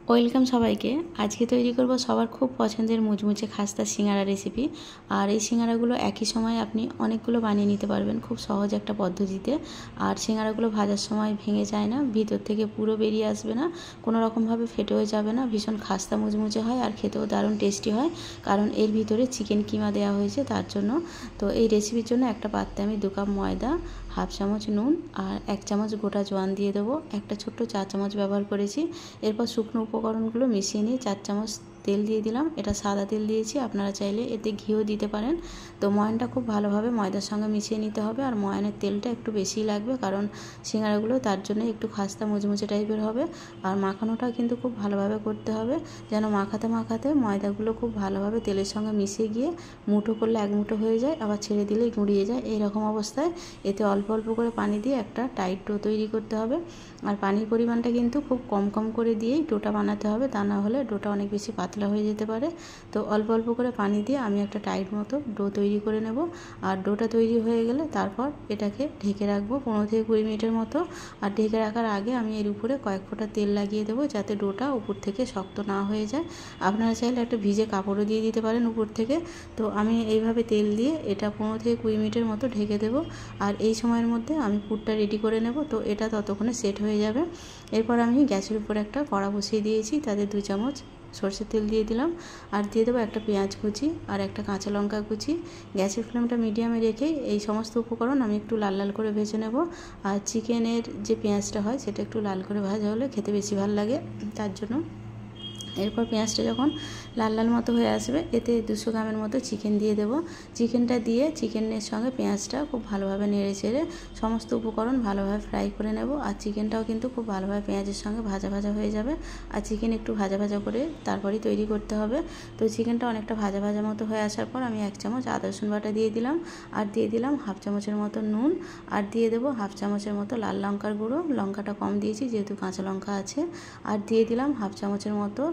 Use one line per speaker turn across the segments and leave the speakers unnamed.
Welcome সবাইকে। আজকে তৈরি করব সবার খুব পছন্দের মুচমুচে খাস্তা সিঙ্গারা রেসিপি। আর এই সিঙ্গারাগুলো একই সময় আপনি অনেকগুলো বানিয়ে নিতে পারবেন খুব সহজ একটা পদ্ধতিতে। আর সিঙ্গারাগুলো ভাজার সময় ভেঙে যায় না, ভিতর থেকে পুরো বেরিয়ে আসবে না, কোনো রকমভাবে ফেটেও যাবে না, ভীষণ খাস্তা মুচমুচে হয় আর খেতেও দারুণ টেস্টি হয়, কারণ এর ভিতরে চিকেন কিমা দেওয়া হয়েছে তার জন্য। তো এই রেসিপির জন্য একটা পাত্রে আমি 2 কাপ ময়দা, হাফ চামচ নুন আর 1 চামচ গোটা জোয়ান দিয়ে দেবো। একটা ছোট্ট 4 চামচ ব্যবহার করেছি। এরপর শুকনো উপকরণগুলো মিশিয়ে নিয়ে 4 চামচ তেল দিয়ে দিলাম। এটা সাদা তেল দিয়েছি, আপনারা চাইলে এতে ঘিও দিতে পারেন। তো ময়ানটা খুব ভালোভাবে ময়দার সঙ্গে মিশিয়ে নিতে হবে। আর ময়ানের তেলটা একটু বেশিই লাগবে, কারণ সিঙ্গারাগুলো তার জন্য একটু খাস্তা মুচমুচে টাইপের হবে। আর মাখানোটাও কিন্তু খুব ভালোভাবে করতে হবে, যেন মাখাতে মাখাতে ময়দাগুলো খুব ভালোভাবে তেলের সঙ্গে মিশিয়ে গিয়ে মুঠো করলে এক মুঠো হয়ে যায়, আবার ছেড়ে দিলেই গুঁড়িয়ে যায়। এইরকম অবস্থায় এতে অল্প অল্প করে পানি দিয়ে একটা টাইট ডো তৈরি করতে হবে। আর পানির পরিমাণটা কিন্তু খুব কম কম করে দিয়েই ডোটা বানাতে হবে, তা না হলে ডোটা অনেক বেশি পাতলা হয়ে যেতে পারে। তো অল্প অল্প করে পানি দিয়ে আমি একটা টাইট মতো ডো তৈরি করে নেব। আর ডোটা তৈরি হয়ে গেলে তারপর এটাকে ঢেকে রাখবো 15 থেকে 20 মিনিটের মতো। আর ঢেকে রাখার আগে আমি এর উপরে কয়েক ফোঁটা তেল লাগিয়ে দেবো, যাতে ডোটা উপর থেকে শক্ত না হয়ে যায়। আপনারা চাইলে একটা ভিজে কাপড়ও দিয়ে দিতে পারেন উপর থেকে। তো আমি এইভাবে তেল দিয়ে এটা 15 থেকে 20 মিনিটের মতো ঢেকে দেবো। আর এই সময়ের মধ্যে আমি পুরটা রেডি করে নেব। তো এটা ততক্ষণে সেট হয়ে যাবে। এরপর আমি গ্যাসের উপর একটা কড়া বসিয়ে দিয়েছি, তাতে 2 চামচ সরষের তেল দিয়ে দিলাম। আর দিয়ে দেবো একটা পেঁয়াজ কুচি আর একটা কাঁচা লঙ্কা কুচি। গ্যাসের ফ্লেমটা মিডিয়ামে রেখেই এই সমস্ত উপকরণ আমি একটু লাল লাল করে ভেজে নেব। আর চিকেনের যে পেঁয়াজটা হয় সেটা একটু লাল করে ভাজা হলে খেতে বেশি ভালো লাগে, তার জন্য। এরপর পেঁয়াজটা যখন লাল লাল মতো হয়ে আসবে, এতে 200 গ্রামের মতো চিকেন দিয়ে দেবো। চিকেনটা দিয়ে চিকেনের সঙ্গে পেঁয়াজটা খুব ভালোভাবে নেড়ে চেড়ে সমস্ত উপকরণ ভালোভাবে ফ্রাই করে নেব। আর চিকেনটাও কিন্তু খুব ভালোভাবে পেঁয়াজের সঙ্গে ভাজা ভাজা হয়ে যাবে। আর চিকেন একটু ভাজা ভাজা করে তারপরেই তৈরি করতে হবে। তো চিকেনটা অনেকটা ভাজা ভাজা মতো হয়ে আসার পর আমি 1 চামচ আদা রসুন বাটা দিয়ে দিলাম। আর দিয়ে দিলাম হাফ চামচের মতো নুন। আর দিয়ে দেবো হাফ চামচের মতো লাল লঙ্কার গুঁড়ো, লঙ্কাটা কম দিয়েছি যেহেতু কাঁচা লঙ্কা আছে। আর দিয়ে দিলাম হাফ চামচের মতো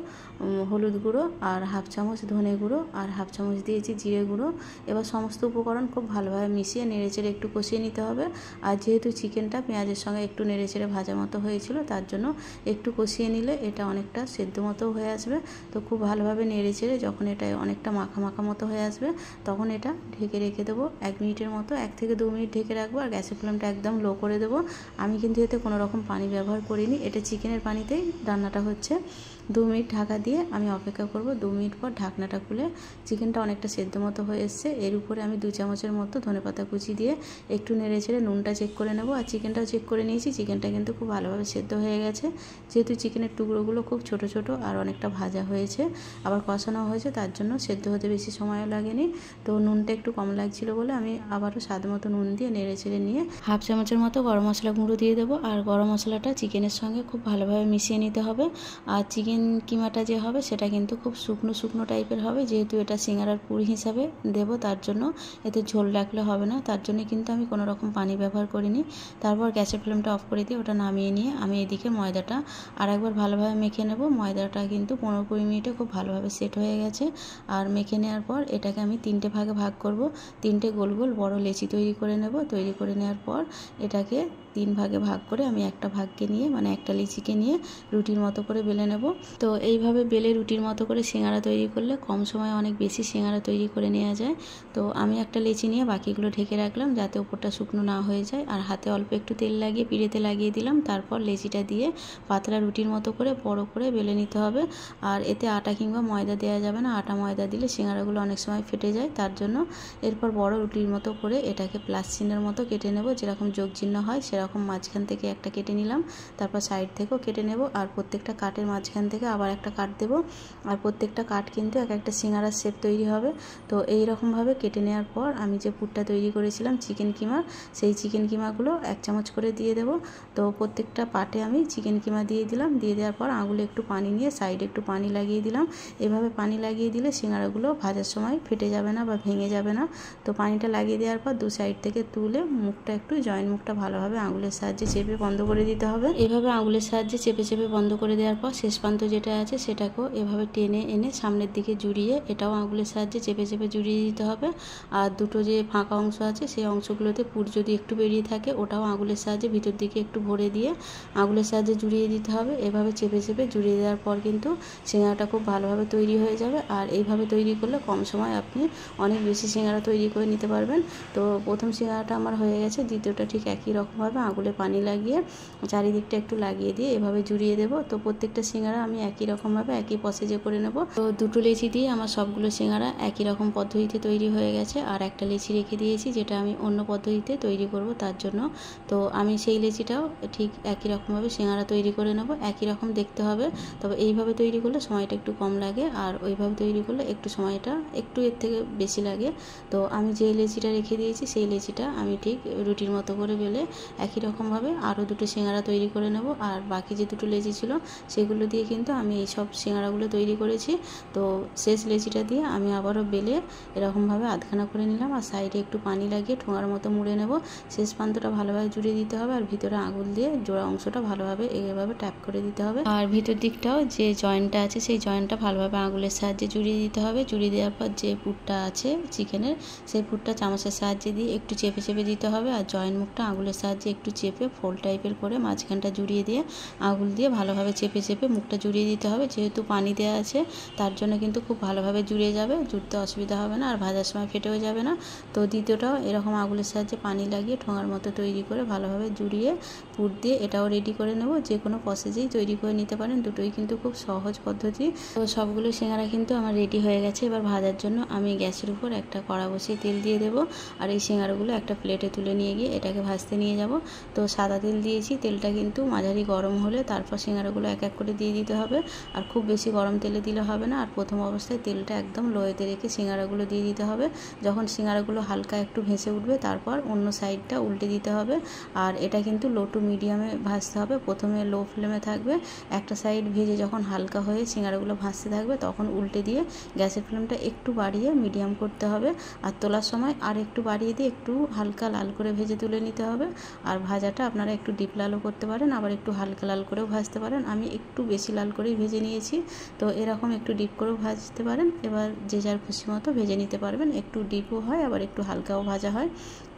হলুদ গুঁড়ো, আর হাফ চামচ ধনে গুঁড়ো, আর হাফ চামচ দিয়েছি জিরে গুঁড়ো। এবার সমস্ত উপকরণ খুব ভালোভাবে মিশিয়ে নেড়েচেড়ে একটু কষিয়ে নিতে হবে। আর যেহেতু চিকেনটা পেঁয়াজের সঙ্গে একটু নেড়েচেড়ে ভাজা মতো হয়েছিল, তার জন্য একটু কষিয়ে নিলে এটা অনেকটা সেদ্ধ মতো হয়ে আসবে। তো খুব ভালোভাবে নেড়েচেড়ে যখন এটা অনেকটা মাখা মাখা মতো হয়ে আসবে, তখন এটা ঢেকে রেখে দেবো 1 মিনিটের মতো। 1 থেকে 2 মিনিট ঢেকে রাখবো। আর গ্যাসের ফ্লেমটা একদম লো করে দেবো। আমি কিন্তু এতে কোনো রকম পানি ব্যবহার করিনি, এটা চিকেনের পানিতেই রান্নাটা হচ্ছে। 2 মিনিট ঢাকা দিয়ে আমি অপেক্ষা করব। 2 মিনিট পর ঢাকনাটা খুলে চিকেনটা অনেকটা সেদ্ধ মতো হয়ে এসছে। এর উপরে আমি 2 চামচের মতো ধনেপাতা কুচি দিয়ে একটু নেড়ে ছেড়ে নুনটা চেক করে নেব। আর চিকেনটাও চেক করে নিয়েছি, চিকেনটা কিন্তু খুব ভালোভাবে সেদ্ধ হয়ে গেছে। যেহেতু চিকেনের টুকরোগুলো খুব ছোট ছোট আর অনেকটা ভাজা হয়েছে, আবার কষানো হয়েছে, তার জন্য সেদ্ধ হতে বেশি সময়ও লাগেনি। তো নুনটা একটু কম লাগছিল বলে আমি আবারও স্বাদ মতো নুন দিয়ে নেড়ে ছেড়ে নিয়ে হাফ চামচের মতো গরম মশলা গুঁড়ো দিয়ে দেবো। আর গরম মশলাটা চিকেনের সঙ্গে খুব ভালোভাবে মিশিয়ে নিতে হবে। আর চিকেন কিমাটা যে হবে সেটা কিন্তু খুব শুকনো শুকনো টাইপের হবে, যেহেতু এটা সিঙ্গারার পুর হিসাবে দেব, তার জন্য এতে ঝোল রাখলে হবে না, তার জন্য কিন্তু আমি কোনো রকম পানি ব্যবহার করিনি। তারপর গ্যাসের ফ্লেমটা অফ করে দিয়ে ওটা নামিয়ে নিয়ে আমি এদিকে ময়দাটা আর একবার ভালোভাবে মেখে নেব। ময়দাটা কিন্তু 15-20 মিনিটে খুব ভালোভাবে সেট হয়ে গেছে। আর মেখে নেওয়ার পর এটাকে আমি 3টে ভাগে ভাগ করব। 3টে গোল গোল বড় লেচি তৈরি করে নেব। তৈরি করে নেওয়ার পর এটাকে 3 ভাগে ভাগ করে আমি একটা ভাগকে নিয়ে, মানে একটা লিচিকে নিয়ে রুটির মতো করে বেলে নেব। তো এইভাবে বেলে রুটির মতো করে সিঙ্গারা তৈরি করলে কম সময়ে অনেক বেশি সিঙ্গারা তৈরি করে নেওয়া যায়। তো আমি একটা লেচি নিয়ে বাকিগুলো ঢেকে রাখলাম, যাতে উপরটা শুকনো না হয়ে যায়। আর হাতে অল্প একটু তেল লাগিয়ে পিড়েতে লাগিয়ে দিলাম। তারপর লেচিটা দিয়ে পাতলা রুটির মতো করে বড় করে বেলে নিতে হবে। আর এতে আটা কিংবা ময়দা দেওয়া যাবে না, আটা ময়দা দিলে সিঙ্গারাগুলো অনেক সময় ফেটে যায়, তার জন্য। এরপর বড় রুটির মতো করে এটাকে প্লাস চিহ্নের মতো কেটে নেব, যেরকম যোগ চিহ্ন হয় সেরকম মাঝখান থেকে একটা কেটে নিলাম। তারপর সাইড থেকেও কেটে নেব। আর প্রত্যেকটা কাটের মাঝখান থেকে আবার একটা কাট দেব। আর প্রত্যেকটা কাট কিন্তু এক একটা সিঙ্গারার শেপ তৈরি হবে। তো এই রকমভাবে কেটে নেওয়ার পর আমি যে পুরটা তৈরি করেছিলাম চিকেন কিমা, সেই চিকেন কিমাগুলো 1 চামচ করে দিয়ে দেব। তো প্রত্যেকটা পাটে আমি চিকেন কিমা দিয়ে দিলাম। দিয়ে দেওয়ার পর আঙুলে একটু পানি নিয়ে সাইডে একটু পানি লাগিয়ে দিলাম। এভাবে পানি লাগিয়ে দিলে সিঙ্গারাগুলো ভাজার সময় ফেটে যাবে না বা ভেঙে যাবে না। তো পানিটা লাগিয়ে দেওয়ার পর 2 সাইড থেকে তুলে মুখটা একটু জয়েন্ট মুখটা ভালোভাবে আঙুলের সাহায্যে চেপে বন্ধ করে দিতে হবে। এভাবে আঙুলের সাহায্যে চেপে চেপে বন্ধ করে দেওয়ার পর শেষ প্রান্ত যেটা আছে সেটাকেও এভাবে টেনে এনে সামনের দিকে জুড়িয়ে এটাও আঙুলের সাহায্যে চেপে চেপে জুড়িয়ে দিতে হবে। আর দুটো যে ফাঁকা অংশ আছে সেই অংশগুলোতে পুর যদি একটু বেরিয়ে থাকে ওটাও আঙুলের সাহায্যে ভিতর দিকে একটু ভরে দিয়ে আঙুলের সাহায্যে জুড়িয়ে দিতে হবে। এভাবে চেপে চেপে জুড়িয়ে দেওয়ার পর কিন্তু সিঙ্গারাটা খুব ভালোভাবে তৈরি হয়ে যাবে। আর এইভাবে তৈরি করলে কম সময় আপনি অনেক বেশি সিঙ্গারা তৈরি করে নিতে পারবেন। তো প্রথম সিঙ্গারাটা আমার হয়ে গেছে, দ্বিতীয়টা ঠিক একই রকমভাবে আঙুলে পানি লাগিয়ে চারিদিকটা একটু লাগিয়ে দিয়ে এভাবে জুড়িয়ে দেবো। তো প্রত্যেকটা সিঙ্গারা আমি একই রকমভাবে একই প্রসেসে করে নেব। তো দুটো লেচি দিয়ে আমার সবগুলো সিঙ্গারা একই রকম পদ্ধতিতে তৈরি হয়ে গেছে। আর একটা লেচি রেখে দিয়েছি যেটা আমি অন্য পদ্ধতিতে তৈরি করব তার জন্য। তো আমি সেই লেচিটাও ঠিক একই রকমভাবে সিঙ্গারা তৈরি করে নেব। একই রকম দেখতে হবে, তবে এইভাবে তৈরি করলে সময়টা একটু কম লাগে আর ওইভাবে তৈরি করলে একটু সময়টা একটু এর থেকে বেশি লাগে। তো আমি যে লেচিটা রেখে দিয়েছি সেই লেচিটা আমি ঠিক রুটির মতো করে বেলে একই রকমভাবে আরও দুটো সিঙ্গারা তৈরি করে নেব। আর বাকি যে দুটো লেচি ছিল সেগুলো দিয়ে কিন্তু আমি এই সব সিঙ্গারাগুলো তৈরি করেছি। তো শেষ লেচিটা দিয়ে আমি আবারও বেলে এরকমভাবে আধখানা করে নিলাম আর সাইডে একটু পানি লাগিয়ে ঠোঙার মতো মুড়ে নেব। শেষ প্রান্তটা ভালোভাবে জুড়ে দিতে হবে আর ভিতরে আঙুল দিয়ে জোড়া অংশটা ভালোভাবে এইভাবে ট্যাপ করে দিতে হবে। আর ভিতর দিকটাও যে জয়েন্টটা আছে সেই জয়েন্টটা ভালোভাবে আঙুলের সাহায্যে জুড়িয়ে দিতে হবে। জুড়িয়ে দেওয়ার পর যে পুরটা আছে চিকেনের সেই পুরটা চামচের সাহায্যে দিয়ে একটু চেপে চেপে দিতে হবে আর জয়েন্ট মুখটা আঙুলের সাহায্যে একটু চেপে ফোল্ড টাইপের করে মাঝখানটা জুড়িয়ে দিয়ে আঙুল দিয়ে ভালোভাবে চেপে চেপে মুখটা জুড়িয়ে দিতে হবে। যেহেতু পানি দেওয়া আছে তার জন্য কিন্তু খুব ভালোভাবে জুড়ে যাবে, জুড়তে অসুবিধা হবে না আর ভাজার সময় ফেটেও যাবে না। তো দ্বিতীয়টাও এরকম আঙুলের সাহায্যে পানি লাগিয়ে ঠোঙার মতো তৈরি করে ভালোভাবে জুড়িয়ে পুর দিয়ে এটাও রেডি করে নেব। যে কোনো প্রসেসেই তৈরি করে নিতে পারেন, দুটোই কিন্তু খুব সহজ পদ্ধতি। তো সবগুলো সিঙ্গারা কিন্তু আমার রেডি হয়ে গেছে। এবার ভাজার জন্য আমি গ্যাসের উপর একটা কড়া বসিয়ে তেল দিয়ে দেবো আর এই সিঙ্গারাগুলো একটা প্লেটে তুলে নিয়ে গিয়ে এটাকে ভাজতে নিয়ে যাব। তো সাদা তেল দিয়েছি, তেলটা কিন্তু মাঝারি গরম হলে তারপর সিঙ্গারাগুলো এক এক করে দিয়ে দিতে হবে আর খুব বেশি গরম তেলে দিলে হবে না। আর প্রথম অবস্থায় তেলটা একদম লোয়েতে রেখে সিঙ্গারাগুলো দিয়ে দিতে হবে। যখন সিঙ্গারাগুলো হালকা একটু ভেসে উঠবে তারপর অন্য সাইডটা উল্টে দিতে হবে। আর এটা কিন্তু লো টু মিডিয়ামে ভাজতে হবে। প্রথমে লো ফ্লেমে থাকবে, একটা সাইড ভেজে যখন হালকা হয়ে সিঙ্গারাগুলো ভাজতে থাকবে তখন উল্টে দিয়ে গ্যাসের ফ্লেমটা একটু বাড়িয়ে মিডিয়াম করতে হবে। আর তোলার সময় আর একটু বাড়িয়ে দিয়ে একটু হালকা লাল করে ভেজে তুলে নিতে হবে। আর ভাজাটা আপনারা একটু ডিপ লালও করতে পারেন, আবার একটু হালকা লাল করেও ভাজতে পারেন। আমি একটু বেশি লাল করেই ভেজে নিয়েছি, তো এরকম একটু ডিপ করেও ভাজতে পারেন। এবার যে যার খুশি মতো ভেজে নিতে পারবেন, একটু ডিপও হয় আবার একটু হালকাও ভাজা হয়।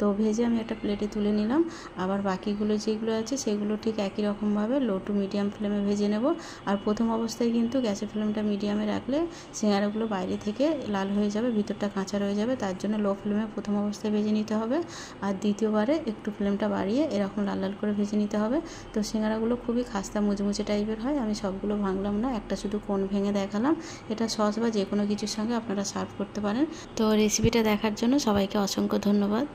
তো ভেজে আমি একটা প্লেটে তুলে নিলাম। আবার বাকিগুলো যেগুলো আছে সেগুলো ঠিক একই রকমভাবে লো টু মিডিয়াম ফ্লেমে ভেজে নেব। আর প্রথম অবস্থায় কিন্তু গ্যাসের ফ্লেমটা মিডিয়ামে রাখলে সিঙ্গারাগুলো বাইরে থেকে লাল হয়ে যাবে, ভিতরটা কাঁচা রয়ে যাবে, তার জন্য লো ফ্লেমে প্রথম অবস্থায় ভেজে নিতে হবে। আর দ্বিতীয়বারে একটু ফ্লেমটা বাড়িয়ে এরকম লাল লাল করে ভেজে নিতে হবে। তো সিঙ্গারাগুলো খুবই খাস্তা মুচমুচে টাইপের হয়। আমি সবগুলো ভাঙলাম না, একটা শুধু কোণ ভেঙে দেখালাম। এটা সস বা যে কোনো কিছুর সঙ্গে আপনারা সার্ভ করতে পারেন। তো রেসিপিটা দেখার জন্য সবাইকে অসংখ্য ধন্যবাদ।